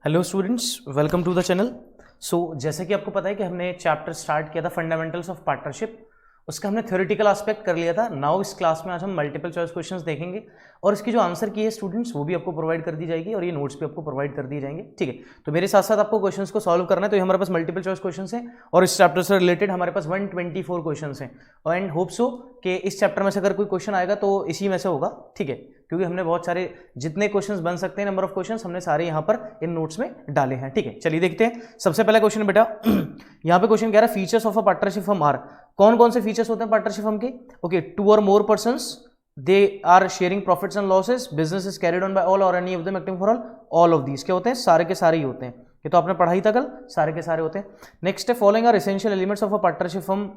Hello students, welcome to the channel. जैसे कि आपको पता है कि हमने चैप्टर स्टार्ट किया था फंडामेंटल्स ऑफ पार्टनरशिप। उसका हमने थ्योरेटिकल एस्पेक्ट कर लिया था। नाउ इस क्लास में आज हम मल्टीपल चॉइस क्वेश्चंस देखेंगे और इसकी जो आंसर की है स्टूडेंट्स वो भी आपको प्रोवाइड कर दी जाएगी और ये नोट्स भी आपको प्रोवाइड कर दिए जाएंगे। ठीक है, तो मेरे साथ साथ आपको क्वेश्चंस को सॉल्व करना है। तो ये हमारे पास मल्टीपल चॉइस क्वेश्चंस हैं और इस चैप्टर से रिलेटेड हमारे पास 124 क्वेश्चंस हैं एंड होप सो कि इस चैप्टर में से अगर कोई क्वेश्चन आएगा तो इसी में से होगा। ठीक है, क्योंकि हमने बहुत सारे जितने क्वेश्चंस बन सकते हैं नंबर ऑफ क्वेश्चंस हमने सारे यहाँ पर इन नोट्स में डाले हैं। ठीक है, चलिए देखते हैं। सबसे पहला क्वेश्चन बेटा यहाँ पे क्वेश्चन कह रहा है features of a partnership firm are. कौन कौन से फीचर्स होते हैं पार्टनरशिप फर्म के? Okay, two or more persons, they are sharing profits and losses, business is carried on by all or any of them acting for all of these. क्या होते हैं? सारे के सारे ही होते हैं। ये तो आपने पढ़ा ही था कल, सारे के सारे होते हैं। नेक्स्ट है following are essential elements of a partnership firm.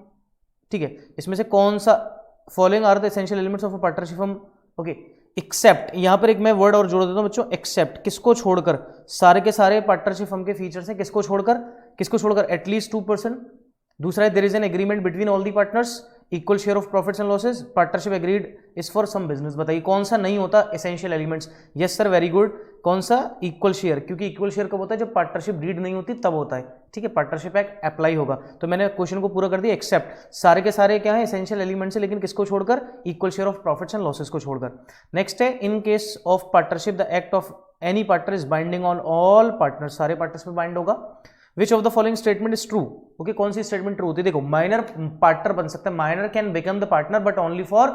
ठीक है, इसमें से कौन सा following are the essential elements of a partnership firm? Okay, except, यहां पर एक मैं वर्ड और जोड़ देता हूं बच्चों, एक्सेप्ट। किसको छोड़कर? सारे के सारे पार्टनरशिप फर्म के फीचर्स हैं। किसको छोड़कर? किसको छोड़कर? एटलीस्ट 2%। दूसरा है there is an agreement between all the partners, equal share of profits and losses, partnership agreed is for some business. बताइए कौन सा नहीं होता essential elements? Yes sir, very good. कौन सा? इक्वल शेयर, क्योंकि इक्वल शेयर कब होता है? जब पार्टनरशिप डीड नहीं होती तब होता है। ठीक है, पार्टनरशिप एक्ट अप्लाई होगा। तो मैंने क्वेश्चन को पूरा कर दिया। एक्सेप्ट, सारे के सारे क्या है? एसेंशियल एलिमेंट्स है, लेकिन किसको छोड़कर? Equal share of profits and losses को छोड़कर। नेक्स्ट है in case of partnership the act of any partner is binding on all partners. सारे पार्टनर्स में बाइंड होगा। विच of the following statement is true? Okay, कौन सी स्टेटमेंट ट्रू होती है? देखो, माइनर पार्टनर बन सकता है, minor can become the partner but only for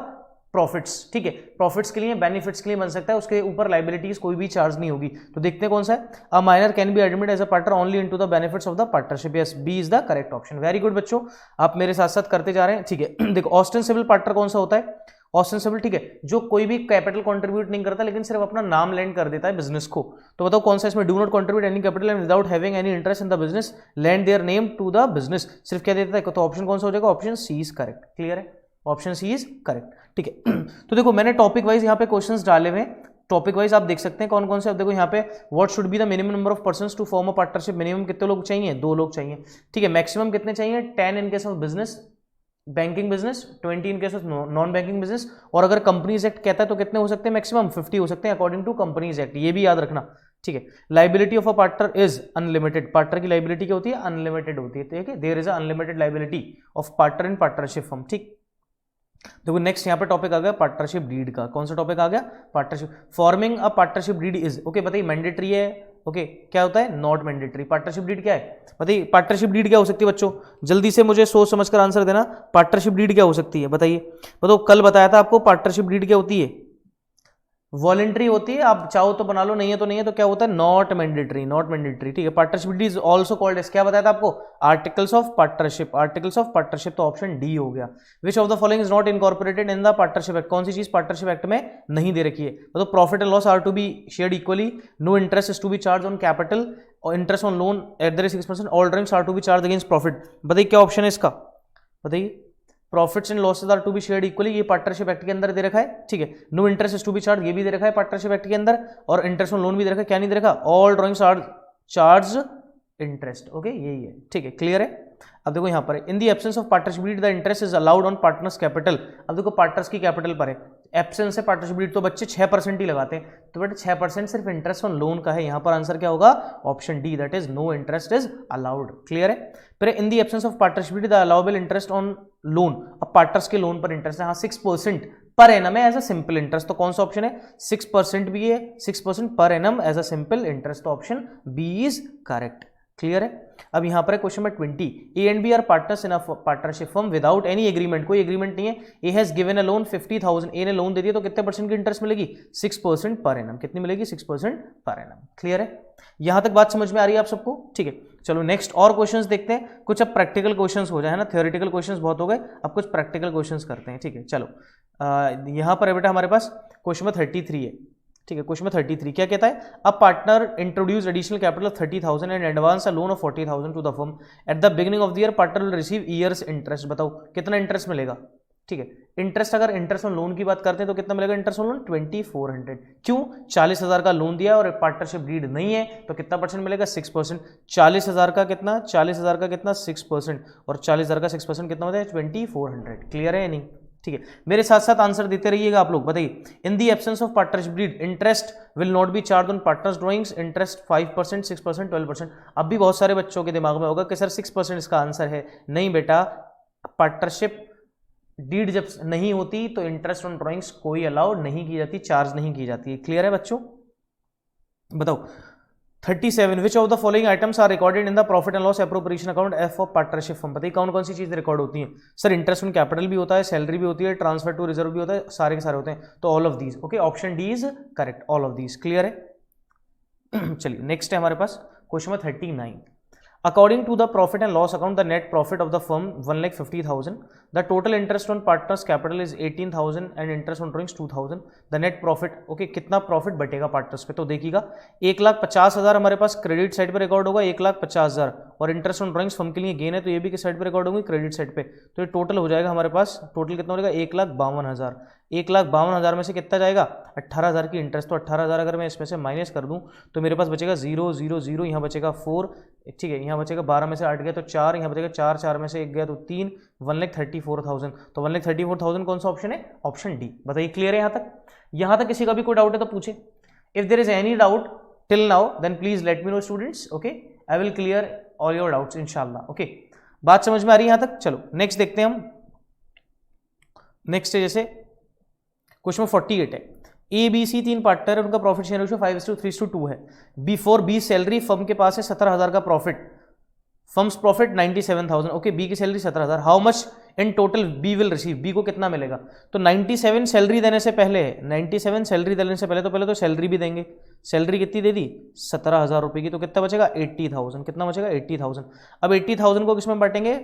profits. ठीक है, प्रॉफिट्स के लिए, बेनिफिट्स के लिए बन सकता है, उसके ऊपर लाइबिलिटीज कोई भी चार्ज नहीं होगी। तो देखते हैं कौन सा है। A minor can be admit as a partner only into the benefits of the partnership. Yes, b is the correct option. Very good बच्चों, आप मेरे साथ साथ करते जा रहे हैं। ठीक है, देखो ऑस्टेंसिबल पार्टनर कौन सा होता है? ऑस्टेंसिबल, ठीक है, जो कोई भी कैपिटल कंट्रीब्यूट नहीं करता लेकिन सिर्फ अपना नाम लैंड कर देता है बिजनेस को। तो बताओ कौन सा इसमें? Do not contribute any capital and without having any interest in the business lend their name to the business. सिर्फ क्या देता है? तो ऑप्शन कौन सा हो जाएगा? Option C is correct. Clear है? Option C is correct. ठीक है, तो देखो मैंने टॉपिक वाइज यहाँ पे क्वेश्चंस डाले हुए हैं। टॉपिक वाइज आप देख सकते हैं कौन कौन से। अब देखो यहाँ पे what should be the minimum number of persons to form a partnership. Minimum कितने लोग चाहिए? 2 लोग चाहिए। ठीक है, मैक्सिमम कितने चाहिए? 10 in case of business, banking business, 20 in case of non banking business. और अगर कंपनीज एक्ट कहता है तो कितने हो सकते हैं? मैक्सिमम 50 हो सकते हैं अकॉर्डिंग टू कंपनीज एक्ट। ये भी याद रखना। ठीक है, liability of a partner is unlimited. Partner की लाइबिलिटी क्या होती है? अनलिमिटेड होती है। ठीक है, there is unlimited liability of partner in partnership firm. ठीक, देखो नेक्स्ट यहाँ पे टॉपिक आ गया पार्टनरशिप डीड का। कौन सा टॉपिक आ गया? Partnership. Forming a partnership deed is, okay बताइए, मैंडेटरी है? ओके, क्या होता है? Not mandatory. पार्टनरशिप डीड क्या है? बताइए पार्टनरशिप डीड क्या हो सकती है बच्चों? जल्दी से मुझे सोच समझकर आंसर देना। पार्टनरशिप डीड क्या हो सकती है? बताइए। बताओ, कल बताया था आपको पार्टनरशिप डीड क्या होती है? वॉलेंट्री होती है, आप चाहो तो बना लो, नहीं है तो नहीं है। तो क्या होता है? Not mandatory. Not mandatory. ठीक है, partnership is also called as, क्या बताया था आपको? Articles of partnership. Articles of partnership, तो ऑप्शन डी हो गया। Which of the following is not incorporated in the partnership act? कौन सी चीज पार्टनरशिप एक्ट में नहीं दे रखी है? तो profit and loss are to be shared equally, no interest is to be charge on capital और interest on loan at the rate 6%, all drawings are to be charge against profit. बताइए क्या option है इसका? बताइए। Profits and losses are to be shared equally, ये partnership act के अंदर दे रखा है। ठीक है, no interest is to be charge, ये भी दे रखा है पार्टनरशिप एक्ट के अंदर। और इंटरेस्ट ऑन लोन भी दे रखा है। क्या नहीं दे रखा? All drawings are charge interest. Okay, यही है। ठीक है, क्लियर है? अब देखो यहाँ पर इन the absence of partnership deed the interest is allowed on partners capital. अब देखो पार्टनर्स की कैपिटल पर है, एब्सेंस है पार्टनरशिप डीड, तो बच्चे 6% ही लगाते हैं। तो बेटा 6% सिर्फ इंटरेस्ट ऑन लोन का है। यहाँ पर आंसर क्या होगा? Option d, that is no interest is allowed. Clear है? फिर in the absence of partnership deed the allowable interest on loan. अब पार्टनर्स के लोन पर इंटरेस्ट है, हाँ 6% पर एनम है एज अ सिंपल इंटरेस्ट। तो कौन सा ऑप्शन है? 6% भी है, 6% per annum as a simple interest. तो option B is correct. Clear है? अब यहां पर है question number 20, A and B are partners in a partnership firm without any agreement. कोई एग्रीमेंट नहीं है। A has given a loan 50,000, A ने लोन दे दिया तो कितने परसेंट की इंटरेस्ट मिलेगी? 6% पर एनम। कितनी मिलेगी? 6% पर एनम। क्लियर है? यहां तक बात समझ में आ रही है आप सबको? ठीक है, चलो नेक्स्ट और क्वेश्चंस देखते हैं। कुछ अब प्रैक्टिकल क्वेश्चंस हो जाए, है ना, थ्योरेटिकल क्वेश्चंस बहुत हो गए, अब कुछ प्रैक्टिकल क्वेश्चंस करते हैं। ठीक है, चलो यहां पर है बेटा हमारे पास क्वेश्चन नंबर 33 है। ठीक है, क्वेश्चन नंबर 33 क्या कहता है? A partner introduce additional capital of 30,000 and advance a loan of 40,000 to the firm at the beginning of the year. Partner will receive years interest. बताओ कितना इंटरेस्ट मिलेगा? ठीक है, इंटरेस्ट, अगर इंटरेस्ट ऑन लोन की बात करते हैं तो कितना मिलेगा इंटरेस्ट ऑन लोन? 2400। क्यों? 40,000 का लोन दिया और पार्टनरशिप डीड नहीं है तो कितना परसेंट मिलेगा? 6%। 40,000 का कितना? 40,000 का कितना? 6%। और 40,000 का 6% कितना होता है? 2400। क्लियर है या नहीं? ठीक है, मेरे साथ साथ आंसर देते रहिएगा आप लोग। बताइए, in the absence of partnership deed interest will not be charge on partners drawings, interest 5%, 6%, 12%। अब भी बहुत सारे बच्चों के दिमाग में होगा कि सर 6% इसका आंसर है। नहीं बेटा, पार्टनरशिप डीड जब नहीं होती तो इंटरेस्ट ऑन ड्राइंग्स कोई अलाउ नहीं की जाती, चार्ज नहीं की जाती है। क्लियर है बच्चों? बताओ 37 which of the following items are recorded in the profit and loss appropriation account f of partnership firm. बताइए कौन कौन सी चीज रिकॉर्ड होती है? सर इंटरेस्ट ऑन कैपिटल भी होता है, सैलरी भी होती है, ट्रांसफर टू रिजर्व भी होता है, सारे के सारे होते हैं। तो all of these, okay, option D is correct, all of these. Clear है? चलिए नेक्स्ट है हमारे पास question number 39। According to the profit and loss account, the net profit of the firm 1,50,000. The total interest on partners capital is 18,000 and interest on drawings 2,000. The net profit, okay, कितना profit बटेगा partners पे? तो देखिएगा 1,50,000 हमारे पास credit side पे record होगा, 1,50,000, और interest on drawings firm के लिए गेन है तो ये भी किस साइड पे रिकॉर्ड होगी? क्रेडिट साइड पे। तो ये टोटल हो जाएगा हमारे पास, टोटल कितना हो जाएगा? 1,52,000। 1,52,000 में से कितना जाएगा? 18,000 की इंटरेस्ट। तो 18,000 अगर मैं इसमें से माइनस कर दूं तो मेरे पास बचेगा 0 0 0, यहाँ बचेगा 4, ठीक है, यहाँ बचेगा 12 में से 8 गया तो 4, यहाँ बचेगा 4, 4 में से 1 गया तो 3, 1,34,000। तो 1,34,000 कौन सा ऑप्शन है? Option D. बताइए क्लियर है यहाँ तक? यहाँ तक किसी का भी कोई डाउट है तो पूछे। If there is any doubt till now then please let me know students, okay, I will clear all your doubts इंशाल्लाह। ओके, बात समझ में आ रही है यहाँ तक? चलो नेक्स्ट देखते हैं हम। नेक्स्ट है जैसे क्वेश्चन 48 है, ए बी सी 3 पार्टनर है, उनका प्रॉफिट शेयर रेशियो 5:3:2 है। बिफोर बी सैलरी फर्म के पास है 17,000 का profit, firms profit 97,000, okay, B की salary 17,000। How much in total B will receive? B को कितना मिलेगा? तो 97 सैलरी देने से पहले है, 97 सैलरी देने से पहले तो सैलरी भी देंगे। सैलरी कितनी दे दी? 17,000 रुपये की। तो कितना बचेगा? 80,000। कितना बचेगा? 80,000। अब 80,000 को किसमें बांटेंगे?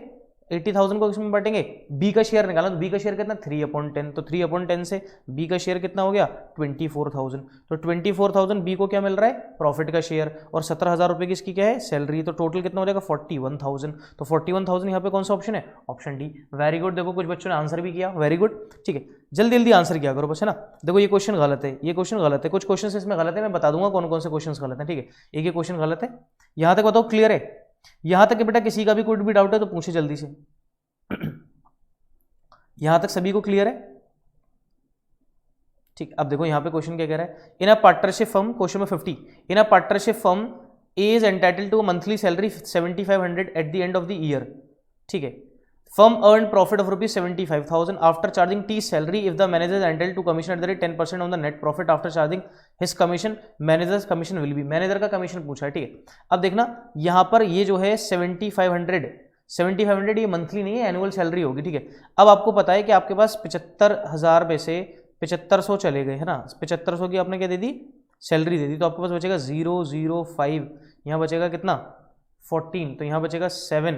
80,000 को किसमें बांटेंगे? बी का शेयर निकाला, तो बी का शेयर कितना? 3/10। तो 3/10 से बी का शेयर कितना हो गया? 24,000। तो 24,000 बी को क्या मिल रहा है? प्रॉफिट का शेयर, और 17,000 रुपये की इसकी क्या है? सैलरी। तो टोटल कितना हो जाएगा? 41,000। तो 41,000 यहाँ पे कौन सा ऑप्शन है? Option D. Very good. देखो कुछ बच्चों ने आंसर भी किया, वेरी गुड, ठीक है, जल्दी जल्दी आंसर किया करो बस, है ना। देखो ये क्वेश्चन गलत है, ये क्वेश्चन गलत है, कुछ क्वेश्चन इसमें गलत है, मैं बता दूंगा कौन कौन से क्वेश्चन गलत है, ठीक है। एक ये क्वेश्चन गलत है। यहाँ तक बताओ क्लियर है? यहाँ तक कि बेटा किसी का भी कोई भी डाउट है तो पूछे जल्दी से। यहां तक सभी को क्लियर है? ठीक, अब देखो यहां पे क्वेश्चन क्या कह रहा है। In a partnership firm, question में 50, in a partnership firm A is entitled to a monthly salary 7,500 at the end of the year, ठीक है। Firm earn profit of ₹75,000 after charging the salary if the manager is entitled to commission at the rate 10% on the net profit after charging his commission, managers commission will be. Manager का commission पूछा है, ठीक है। अब देखना यहां पर ये जो है 7,500 ये मंथली नहीं है, एनुअल सैलरी होगी, ठीक है। अब आपको पता है कि आपके पास 75,000 में से 7500 चले गए, है ना। 7500 की आपने क्या दे दी? सैलरी दे दी। तो आपके पास बचेगा 005, यहाँ बचेगा कितना? 14, तो यहाँ बचेगा 7,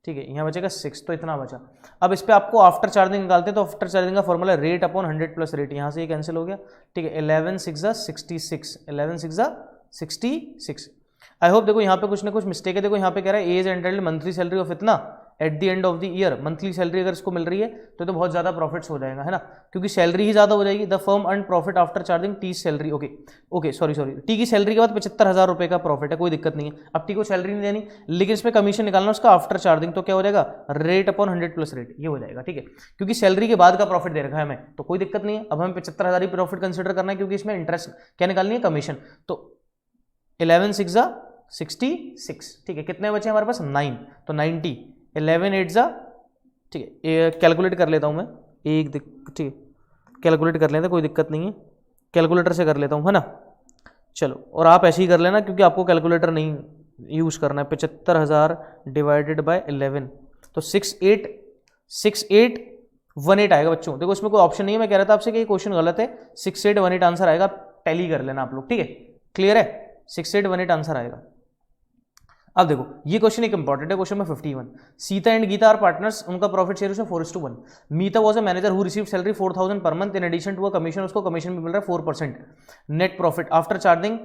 ठीक है, यहाँ बचेगा 6, तो इतना बचा। अब इस पर आपको आफ्टर चार्जिंग निकालते हैं, तो आफ्टर चार्जिंग का formula rate upon 100 plus rate, यहाँ से ये कैंसिल हो गया, ठीक है। 11 6 66, 11 6 66। आई होप देखो यहाँ पे कुछ ना कुछ मिस्टेक है। देखो यहाँ पे कह रहा है as entitled monthly salary of इतना at the end of the year. Monthly salary अगर इसको मिल रही है तो बहुत ज्यादा प्रॉफिट्स हो जाएगा, है ना, क्योंकि सैलरी ही ज्यादा हो जाएगी। The firm earn profit after charging the salary, okay sorry T की सैलरी के बाद 75,000 रुपये का प्रॉफिट है, कोई दिक्कत नहीं है। अब टी को सैलरी नहीं देनी, लेकिन इसमें कमीशन निकालना उसका आफ्टर चार्जिंग, तो क्या हो जाएगा? रेट अपॉन 100 प्लस रेट, ये हो जाएगा, ठीक है। क्योंकि सैलरी के बाद का प्रॉफिट दे रखा है हमें, तो कोई दिक्कत नहीं है। अब हमें 75,000 ही प्रॉफिट कंसिडर करना है, क्योंकि इसमें इंटरेस्ट क्या निकालनी है? कमीशन। तो 11 6 66, ठीक है। कितने बचे हमारे पास? 9, तो 90, 11 8 ठीक है, कैलकुलेट कर लेता हूँ मैं, एक ठीक है, कैलकुलेट कर लेते, कोई दिक्कत नहीं है, कैलकुलेटर से कर लेता हूँ, है ना। चलो, और आप ऐसे ही कर लेना, क्योंकि आपको कैलकुलेटर नहीं यूज़ करना है। 75,000 डिवाइडेड बाय 11, तो 6818 आएगा बच्चों। देखो इसमें कोई ऑप्शन नहीं है, मैं कह रहा था आपसे कि ये क्वेश्चन गलत है। 6818 आंसर आएगा, टैली कर लेना आप लोग, ठीक है, क्लियर है? 6818 आंसर आएगा। अब देखो ये क्वेश्चन एक इंपॉर्टेंट है, क्वेश्चन में 51। Sita and Gita are partners, उनका प्रॉफिट शेयर है 4:1। Mita was a manager who received salary 4,000 per month in addition to a commission, उसको कमीशन भी मिल रहा है 4%। Net profit after charging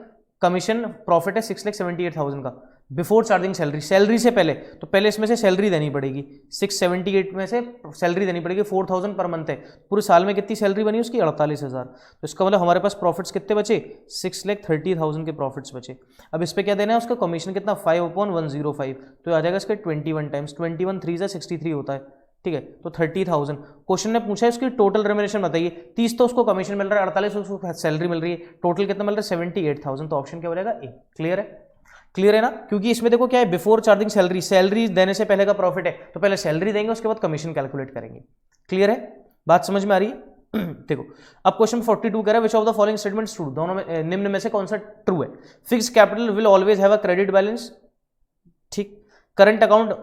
commission profit है 6,78,000 का। बिफोर चार्जिंग सैलरी से पहले, तो पहले इसमें से सैलरी देनी पड़ेगी, 678 में से सैलरी देनी पड़ेगी, 4,000 पर मंथ है। पूरे साल में कितनी सैलरी बनी उसकी? 48,000। तो इसका मतलब हमारे पास प्रॉफिट्स कितने बचे? 6,30,000 के प्रॉफिट्स बचे। अब इस पर क्या देना है? उसका कमीशन कितना? 5/105, तो आ जाएगा इसके 21 टाइम्स, 21 3 63 होता है, ठीक है, तो 30,000। क्वेश्चन ने पूछा है उसकी टोटल रेम्यूनरेशन बताइए, 30 तो उसको कमीशन मिल रहा है, 48 उसको सैलरी मिल रही है, टोटल कितना मिल रहा है 78,000। तो ऑप्शन क्या हो जाएगा ए। क्लियर है, क्लियर है ना, क्योंकि इसमें देखो क्या है, बिफोर चार्जिंग सैलरी, सैलरी देने से पहले का प्रॉफिट है, तो पहले सैलरी देंगे उसके बाद कमीशन कैलकुलेट करेंगे। क्लियर है, बात समझ में आ रही है? देखो अब क्वेश्चन 42 कह रहा है which of the following statements true, दोनों में निम्न में से कौन सा ट्रू है? Fix capital will always have a credit balance, ठीक। Current account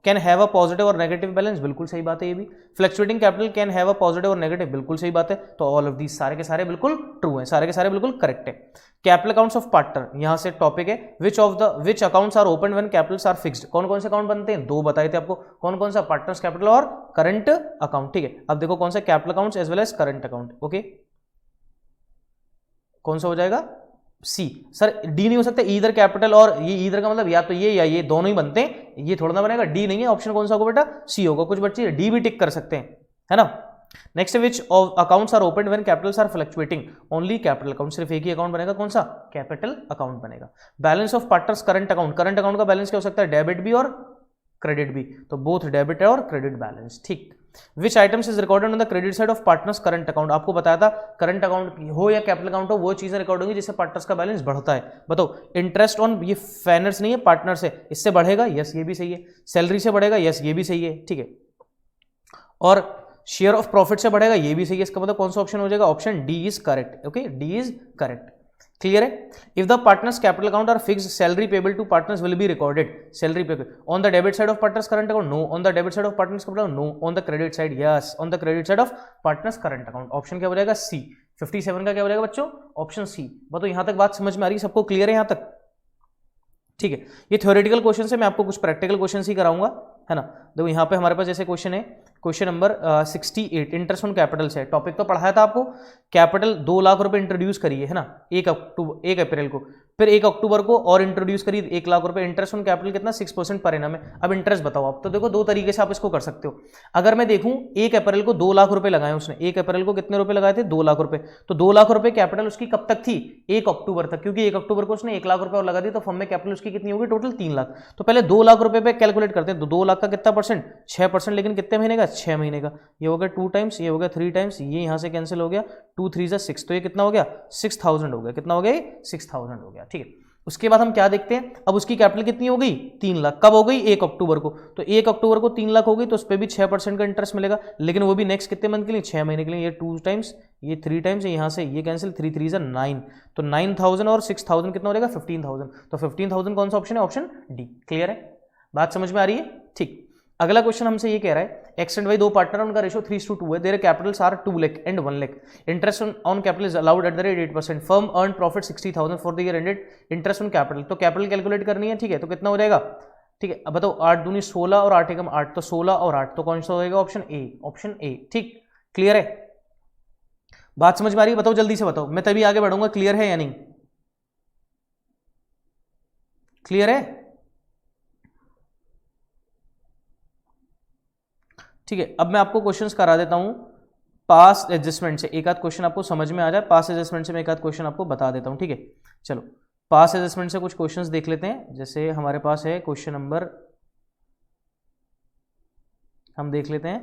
can have a positive और नेगेटिव बैलेंस, बिल्कुल सही बात है ये भी। Fluctuating capital can have a positive और नेगेटिव, बिल्कुल सही बात है। तो ऑल ऑफ दीज सारे के सारे बिल्कुल ट्रू हैं, सारे के सारे बिल्कुल करेक्ट है। कैपिटल अकाउंट्स ऑफ पार्टनर, यहां से टॉपिक है which accounts are open when capitals are fixed, कौन कौन से अकाउंट बनते हैं, दो बताए थे आपको, कौन कौन सा, पार्टनर्स कैपिटल और करंट अकाउंट, ठीक है। अब देखो कौन सा, capital accounts as well as current account, okay. कौन सा हो जाएगा, सी। सर डी नहीं हो सकता, ईदर कैपिटल और ये, ईदर का मतलब या तो ये या ये, दोनों ही बनते हैं, ये थोड़ा ना बनेगा, डी नहीं है। ऑप्शन कौन सा होगा बेटा, सी होगा। कुछ बच्चे डी भी टिक कर सकते हैं, है ना। Next which accounts are open when capitals are fluctuating, only capital account, सिर्फ एक ही अकाउंट बनेगा, कौन सा, कैपिटल अकाउंट बनेगा। Balance of partners current account, current account का बैलेंस क्या हो सकता है, डेबिट भी और क्रेडिट भी, तो बोथ डेबिट और क्रेडिट बैलेंस, ठीक। Which items is recorded on the credit side of partners current account, आपको बताया था करंट अकाउंट हो या कैपिटल अकाउंट हो, वो चीजें रिकॉर्ड होंगी जिससे पार्टनर्स का बैलेंस बढ़ता है। बताओ, इंटरेस्ट ऑन, ये फाइनेंस नहीं है, पार्टनर्स है, इससे बढ़ेगा, यस ये भी सही है। सैलरी से बढ़ेगा, यस ये भी सही है, ठीक है। और शेयर ऑफ प्रॉफिट से बढ़ेगा, ये भी सही है। इसका मतलब कौन सा ऑप्शन हो जाएगा, option D is correct, okay, D is correct. Clear है। If the partners capital account are fixed, salary payable to partners will be recorded, salary payable on the debit side of partners current account, no. On the debit side of partners capital account, no. On the credit side, yes, on the credit side of partners current account. Option क्या हो जाएगा, सी। 57 का क्या हो जाएगा बच्चों, option C. बताओ यहां तक बात समझ में आ रही है सबको, क्लियर है यहां तक, ठीक है। ये थ्योरेटिकल क्वेश्चन है, मैं आपको कुछ प्रैक्टिकल क्वेश्चन ही कराऊंगा, है ना। देखो यहाँ पे हमारे पास जैसे क्वेश्चन है, question number 68, interest on capital से, टॉपिक तो पढ़ाया था आपको, कैपिटल 2 लाख रुपए इंट्रोड्यूस करिए, है ना, 1 अप्रैल को, फिर 1 अक्टूबर को और इंट्रोड्यूस करिए 1 लाख रुपए, इंटरेस्ट ऑन कैपिटल कितना, 6% पर एनम है। अब इंटरेस्ट बताओ आप, तो देखो दो तरीके से आप इसको कर सकते हो। अगर मैं देखूं 1 अप्रैल को 2 लाख रुपए लगाए उसने, 1 अप्रैल को कितने रुपए लगाए थे, 2 लाख रुपए, तो 2 लाख रुपए कैपिटल उसकी कब तक थी, 1 अक्टूबर तक, क्योंकि 1 अक्टूबर को उसने 1 लाख रुपए और लगा दी, तो फर्म में कैपिटल उसकी कितनी होगी, टोटल 3 लाख। तो पहले 2 लाख रुपए पे कैलकुलेट करते हैं, तो 2 लाख का कितना परसेंट, 6%, लेकिन कितने महीने का, 6 महीने का। ये हो गया 2 टाइम्स, ये हो गया 3 टाइम्स, ये यहां से कैंसिल हो गया, 2 3 जा 6, तो ये कितना हो गया, 6000 हो गया। कितना हो गया, 6000 हो गया, ठीक है। उसके बाद हम क्या देखते हैं, अब उसकी कैपिटल कितनी हो गई, 3 लाख, कब हो गई, 1 अक्टूबर को, तो 1 अक्टूबर को 3 लाख हो गई, तो उस पर भी 6% का इंटरेस्ट मिलेगा, लेकिन वो भी नेक्स्ट कितने मंथ के लिए, 6 महीने के लिए। ये 2 टाइम्स, ये 3 टाइम्स, यहाँ से ये कैंसिल, 3 3 जा 9, तो 9000 और 6000 कितना हो जाएगा, 15000, तो 15000 कौन सा ऑप्शन है, ऑप्शन डी। क्लियर है, बात समझ में आ रही है, ठीक। अगला क्वेश्चन हमसे ये कह रहा है, एक्स एंड वाई दो पार्टनर, उनका रेशो 3:2 है, their capitals are 2 lakh and 1 lakh, interest on capital is allowed at the rate 8%, firm earn profit 60,000 for the year ended, interest on capital, तो कैपिटल कैलकुलेट करनी है, ठीक है। तो कितना हो जाएगा, ठीक है। अब बताओ 8 दूनी 16 और 8 एकम 8, तो 16 और 8, तो कौन सा होगा, ऑप्शन ए, ऑप्शन ए, ठीक। क्लियर है, बात समझ में आ रही है, बताओ जल्दी से बताओ, मैं तभी आगे बढ़ूंगा, क्लियर है या नहीं, क्लियर है, ठीक है। अब मैं आपको क्वेश्चंस करा देता हूं पास एडजस्टमेंट से, एक आध क्वेश्चन आपको समझ में आ जाए, पास एडजस्टमेंट से मैं एक आध क्वेश्चन आपको बता देता हूं, ठीक है। चलो पास एडजस्टमेंट से कुछ क्वेश्चंस देख लेते हैं। जैसे हमारे पास है क्वेश्चन नंबर, हम देख लेते हैं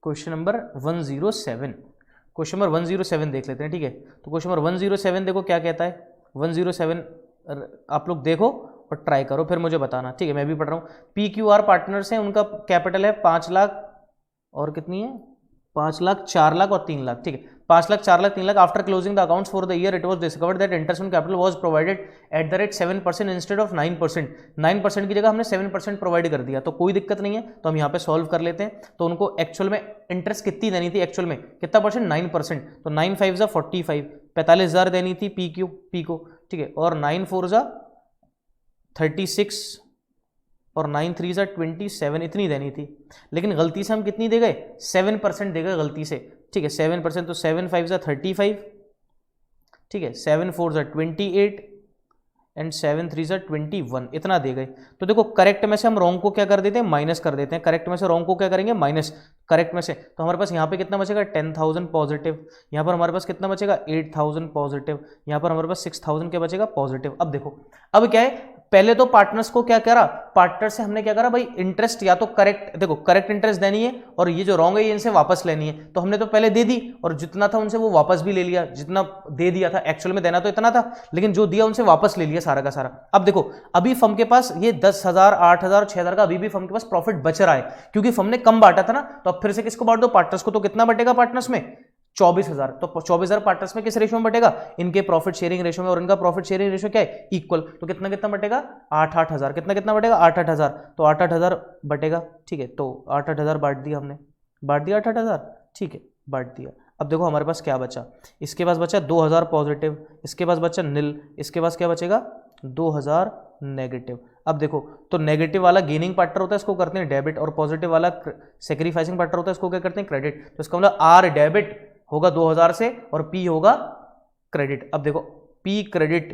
क्वेश्चन नंबर 107, क्वेश्चन नंबर 107 देख लेते हैं, ठीक है। तो क्वेश्चन नंबर 107 देखो क्या कहता है, 107 आप लोग देखो और ट्राई करो, फिर मुझे बताना, ठीक है। मैं भी पढ़ रहा हूँ। PQR पार्टनर्स हैं, उनका कैपिटल है 5 लाख और कितनी है, 5 लाख, 4 लाख और 3 लाख, ठीक है। 5 lakh, 4 lakh, 3 lakh. After closing the accounts for the year it was discovered that interest on capital was provided eight the rate 7% instead of 9%। 9% की जगह हमने 7% प्रोवाइड कर दिया, तो कोई दिक्कत नहीं है, तो हम यहाँ पे सॉल्व कर लेते हैं। तो उनको एक्चुअल में इंटरेस्ट कितनी देनी थी, एक्चुअल में कितना परसेंट, 9%, तो 9 5 जा 45, 45,000 देनी थी पी को, ठीक है। और 9 4 जा 36 और 9 3 जा 27, इतनी देनी थी, लेकिन गलती से हम कितनी दे गए, 7% दे गए गलती से, ठीक है। 7%, तो 7 5 जा 35, ठीक है। 7 4 जा 28 एंड 7 3 जा 21, इतना दे गए। तो देखो करेक्ट में से हम रॉन्ग को क्या कर देते हैं, माइनस कर देते हैं। करेक्ट में से रॉन्ग को क्या करेंगे, माइनस। करेक्ट में से तो हमारे पास यहाँ पे कितना बचेगा, 10,000 पॉजिटिव, यहाँ पर हमारे पास कितना बचेगा, 8,000 पॉजिटिव, यहाँ पर हमारे पास 6,000 क्या बचेगा, पॉजिटिव। अब देखो अब क्या है, पहले तो पार्टनर्स को क्या करा, पार्टनर से हमने क्या करा भाई, इंटरेस्ट या तो करेक्ट, देखो करेक्ट इंटरेस्ट देनी है और ये जो रॉन्ग है ये इनसे वापस लेनी है, तो हमने तो पहले दे दी और जितना था उनसे वो वापस भी ले लिया, जितना दे दिया था एक्चुअल में देना तो इतना था, लेकिन जो दिया उनसे वापस ले लिया सारा का सारा। अब देखो अभी फर्म के पास ये 10,000, 8,000, 6,000 का अभी भी फर्म के पास प्रॉफिट बच रहा है, क्योंकि फर्म ने कम बांटा था ना, तो अब फिर से किसको बांट दो, पार्टनर्स को। तो कितना बटेगा पार्टनर्स में, 24,000, तो 24,000 पार्टनर्स में किस रेशियो में बटेगा, इनके प्रॉफिट शेयरिंग रेशियो में, और इनका प्रॉफिट शेयरिंग रेशियो क्या है, इक्वल, तो कितना कितना बटेगा, 8,000, कितना बटेगा, 8,000, तो 8,000 बटेगा, ठीक है, तो 8,000 बांट दिया हमने, बांट दिया 8,000, ठीक है, बांट दिया। अब देखो हमारे पास क्या बचा, इसके पास बचा 2,000 पॉजिटिव, इसके पास बचा नील, इसके पास क्या बचेगा, 2,000 नेगेटिव। अब देखो तो नेगेटिव वाला गेनिंग पार्टनर होता है, इसको करते हैं डेबिट, और पॉजिटिव वाला सेक्रीफाइसिंग पार्टनर होता है, इसको क्या करते हैं, क्रेडिट। तो इसका मतलब आर डेबिट होगा 2,000 से और पी होगा क्रेडिट। अब देखो पी क्रेडिट,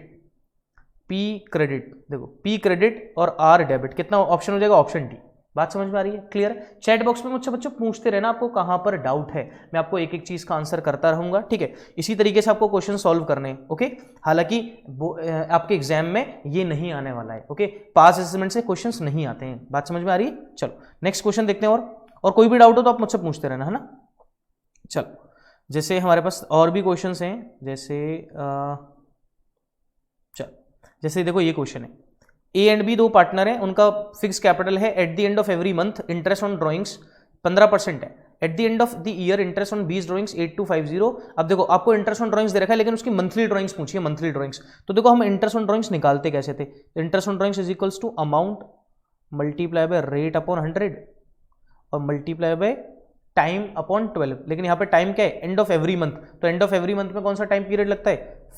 देखो पी क्रेडिट और आर डेबिट, कितना ऑप्शन हो जाएगा, ऑप्शन डी। बात समझ में आ रही है, क्लियर है। चैट बॉक्स में मुझसे बच्चों पूछते रहना आपको कहां पर डाउट है, मैं आपको एक एक चीज का आंसर करता रहूंगा, ठीक है। इसी तरीके से आपको क्वेश्चन सॉल्व करने हैं, ओके। हालांकि आपके एग्जाम में ये नहीं आने वाला है, ओके, पास असेसमेंट से क्वेश्चंस नहीं आते हैं। बात समझ में आ रही है, चलो नेक्स्ट क्वेश्चन देखते हैं। और कोई भी डाउट हो तो आप मुझसे पूछते रहना, है ना। चलो जैसे हमारे पास और भी क्वेश्चंस हैं, जैसे जैसे देखो ये क्वेश्चन है, ए एंड बी दो पार्टनर हैं, उनका फिक्स कैपिटल है, eight the end of every month interest on drawings 15% है, eight the end of the year interest on बीस ड्राइंग्स 8250। अब देखो आपको इंटरेस्ट ऑन ड्राइंग्स दे रखा है, लेकिन उसकी मंथली ड्राइंग्स पूछी है, मंथली ड्राइंग्स। तो देखो हम इंटरेस्ट ऑन ड्राइंग्स निकालते कैसे थे, interest on drawings is equals to amount multiply by rate upon 100 और मल्टीप्लाई बाय टाइम अपॉन 12, लेकिन यहाँ पे टाइम क्या है, एंड ऑफ एवरी मंथ, तो एंड ऑफ एवरी मंथ में कौन सा टाइम पीरियड लगता है,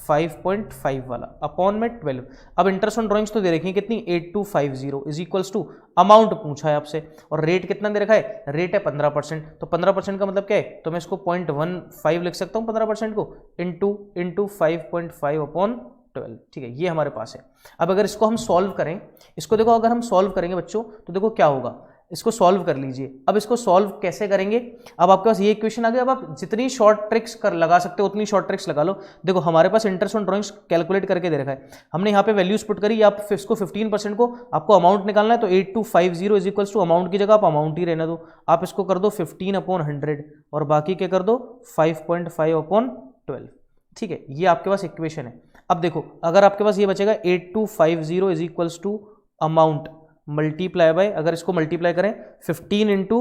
5.5 वाला, अपॉन में 12। अब इंटरेस्ट ऑन ड्राइंग्स तो दे रखी है कितनी, 8250 इज इक्वल्स टू अमाउंट पूछा है आपसे, और रेट कितना दे रखा है, रेट है 15%, तो 15% का मतलब क्या है, तो मैं इसको 0.15 लिख सकता हूँ 15% को, इंटू 5.5 अपॉन 12, ठीक है, ये हमारे पास है। अब अगर इसको हम सॉल्व करें, इसको देखो अगर हम सॉल्व करेंगे बच्चों, तो देखो क्या होगा, इसको सॉल्व कर लीजिए। अब इसको सॉल्व कैसे करेंगे, अब आपके पास ये इक्वेशन आ गया, अब आप जितनी शॉर्ट ट्रिक्स कर लगा सकते हो उतनी शॉर्ट ट्रिक्स लगा लो। देखो हमारे पास इंटरेस्ट ऑन ड्राइंग्स कैलकुलेट करके दे रखा है, हमने यहाँ पे वैल्यूज पुट करी, आप इसको 15% को आपको अमाउंट निकालना है, तो 8250 इज इक्वल्स टू अमाउंट की जगह आप अमाउंट ही रहने दो, आप इसको कर दो 15/100 और बाकी क्या कर दो 5.5/12, ठीक है, ये आपके पास इक्वेशन है। अब देखो अगर आपके पास ये बचेगा 8250 is equals to amount multiply by, अगर इसको मल्टीप्लाई करें 15 इंटू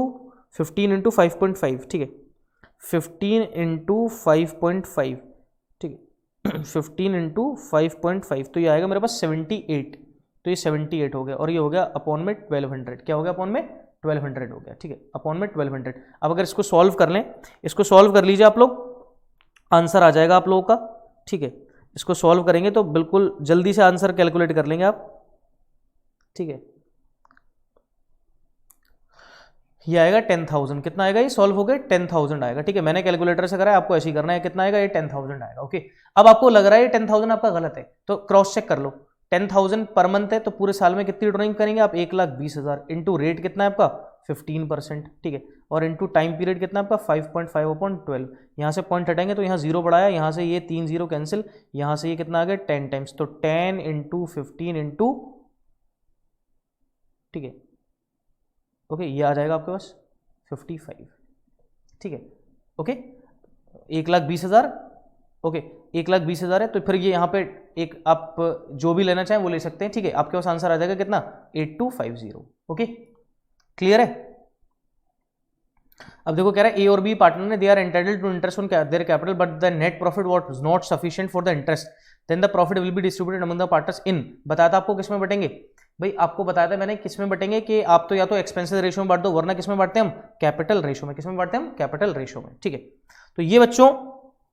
5.5, ठीक है, 15 इंटू 5.5, ठीक है, 15 इंटू 5.5, तो ये आएगा मेरे पास 78, तो ये 78 हो गया, और ये हो गया अपॉन में 1200, क्या हो गया अपॉन में 1200 हो गया, ठीक है, अपॉन में 1200। अब अगर इसको सॉल्व कर लें, इसको सॉल्व कर लीजिए आप लोग, आंसर आ जाएगा आप लोगों का, ठीक है, इसको सॉल्व करेंगे तो बिल्कुल जल्दी से आंसर कैलकुलेट कर लेंगे आप, ठीक है। ये आएगा 10,000, कितना आएगा, ये सॉल्व हो गए 10,000 आएगा, ठीक है, मैंने कैलकुलेटर से करा है, आपको ऐसे ही करना है, कितना आएगा, ये 10,000 आएगा, ओके। अब आपको लग रहा है ये 10,000 आपका गलत है, तो क्रॉस चेक कर लो, 10,000 पर मंथ है, तो पूरे साल में कितनी ड्राइंग करेंगे आप, 1,20,000 इंटू रेट कितना है आपका 15%, ठीक है, और इंटू टाइम पीरियड कितना आपका 5.5/12, यहाँ से पॉइंट हटाएंगे तो यहाँ जीरो बढ़ाया, यहाँ से ये 3 0 कैंसिल, यहाँ से ये कितना आ गया 10 टाइम्स, तो 10 इंटू 15 इंटू, ठीक है, ओके, ये आ जाएगा आपके पास 55, ठीक है, ओके, 1,20,000, ओके, 1,20,000 है, तो फिर ये यहाँ पे एक आप जो भी लेना चाहें वो ले सकते हैं, ठीक है, आपके पास आंसर आ जाएगा कितना 8250, ओके, क्लियर है। अब देखो कह रहा है ए और बी पार्टनर ने they are entitled to interest on their capital but the net profit was not sufficient for the interest, then the profit will be distributed among the partners in, बताया था आपको किसमें बटेंगे भाई, आपको बताया था मैंने किसमें बटेंगे कि आप तो या तो एक्सपेंसेस रेशियो में बांट दो, वरना किसमें बांटते हैं हम, कैपिटल रेशियो में, किसमें बांटते हैं हम, कैपिटल रेशियो में, ठीक है। तो ये बच्चों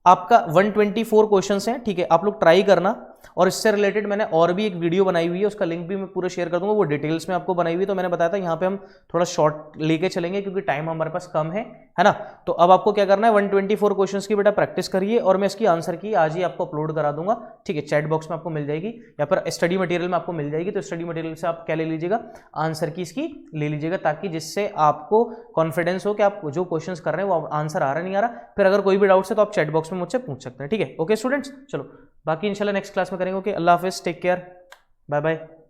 आपका 124 क्वेश्चंस हैं, ठीक है, आप लोग ट्राई करना, और इससे रिलेटेड मैंने और भी एक वीडियो बनाई हुई है, उसका लिंक भी मैं पूरा शेयर कर दूंगा, वो डिटेल्स में आपको बनाई हुई, तो मैंने बताया था यहाँ पे हम थोड़ा शॉर्ट लेके चलेंगे क्योंकि टाइम हमारे पास कम है ना। तो अब आपको क्या करना है, 124 क्वेश्चंस की बेटा प्रैक्टिस करिए, और मैं इसकी आंसर की आज ही आपको अपलोड करा दूंगा, ठीक है, चैट बॉक्स में आपको मिल जाएगी या फिर स्टडी मटेरियल में आपको मिल जाएगी, तो स्टडी मटेरियल से आप क्या ले लीजिएगा, आंसर की इसकी ले लीजिएगा, ताकि जिससे आपको कॉन्फिडेंस हो कि आप जो क्वेश्चन कर रहे हैं वो आंसर आ रहा नहीं आ रहा। फिर अगर कोई भी डाउट्स है तो आप चैट बॉक्स में मुझसे पूछ सकते हैं, ठीक है, ओके स्टूडेंट्स, चलो बाकी इंशाल्लाह नेक्स्ट क्लास में करेंगे, ओके, अल्लाह हाफिज, टेक केयर, बाय बाय।